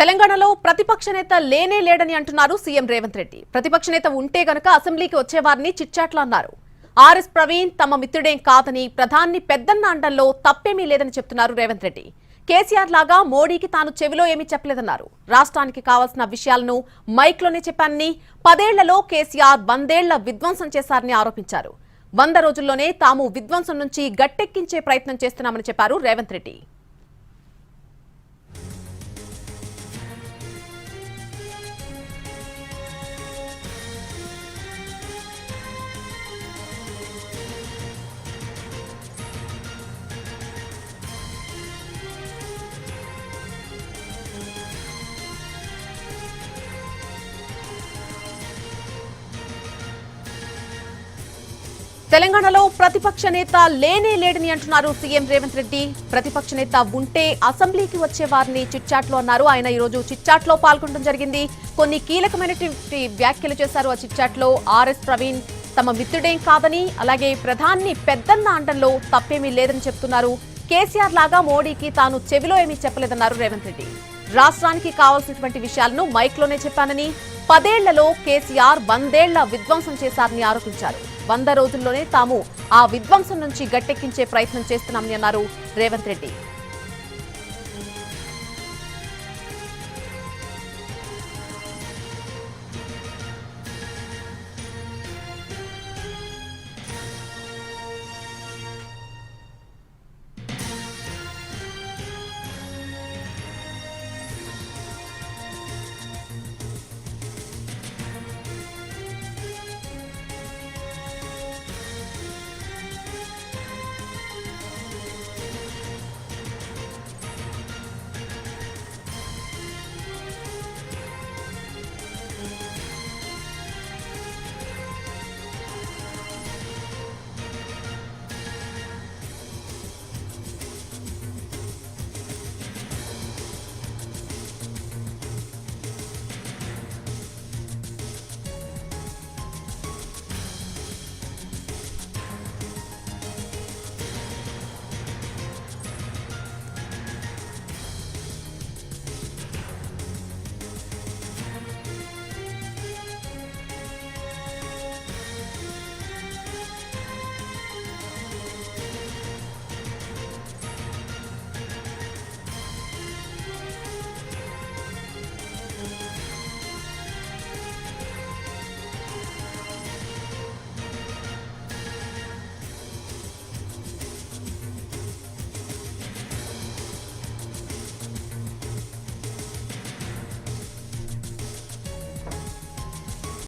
తెలంగాణలో ప్రతిపక్ష నేత లేనే లేడని అంటున్నారు సీఎం రేవంత్ రెడ్డి. ప్రతిపక్ష నేత ఉంటే గనక అసెంబ్లీకి వచ్చేవారిని చిట్చాట్లు అన్నారు. ఆర్ఎస్ ప్రవీణ్ తమ మిత్రుడేం కాదని, ప్రధాని పెద్దన్న అండంలో తప్పేమీ లేదని చెప్తున్నారు రేవంత్ రెడ్డి. కేసీఆర్ లాగా మోడీకి తాను చెవిలో ఏమీ చెప్పలేదన్నారు. రాష్ట్రానికి కావాల్సిన విషయాలను మైక్లోనే చెప్పానని, 10 ఏళ్లలో కేసీఆర్ 100 ఏళ్ల విధ్వంసం చేశారని ఆరోపించారు. 100 రోజుల్లోనే తాము విధ్వంసం నుంచి గట్టెక్కించే ప్రయత్నం చేస్తున్నామని చెప్పారు రేవంత్ రెడ్డి. తెలంగాణలో ప్రతిపక్ష నేత లేనే లేడని అంటున్నారు సీఎం రేవంత్ రెడ్డి. ప్రతిపక్ష నేత ఉంటే అసెంబ్లీకి వచ్చే వారిని చిట్చాట్లో అన్నారు. ఆయన ఈ రోజు చిట్చాట్లో పాల్గొనడం జరిగింది. కొన్ని కీలకమైనటువంటి వ్యాఖ్యలు చేశారు. ఆ చిట్చాట్లో ఆర్ఎస్ ప్రవీణ్ తమ మిత్రుడేం కాదని, అలాగే ప్రధాని పెద్దన్న అండంలో తప్పేమీ లేదని చెప్తున్నారు. కేసీఆర్ లాగా మోడీకి తాను చెవిలో ఏమీ చెప్పలేదన్నారు రేవంత్ రెడ్డి. రాష్ట్రానికి కావాల్సినటువంటి విషయాలను మైక్లోనే చెప్పానని, 10 ఏళ్లలో కేసీఆర్ 100 ఏళ్ల విధ్వంసం చేశారని ఆరోపించారు. 100 రోజుల్లోనే తాము ఆ విధ్వంసం నుంచి గట్టెక్కించే ప్రయత్నం చేస్తున్నామని అన్నారు రేవంత్ రెడ్డి.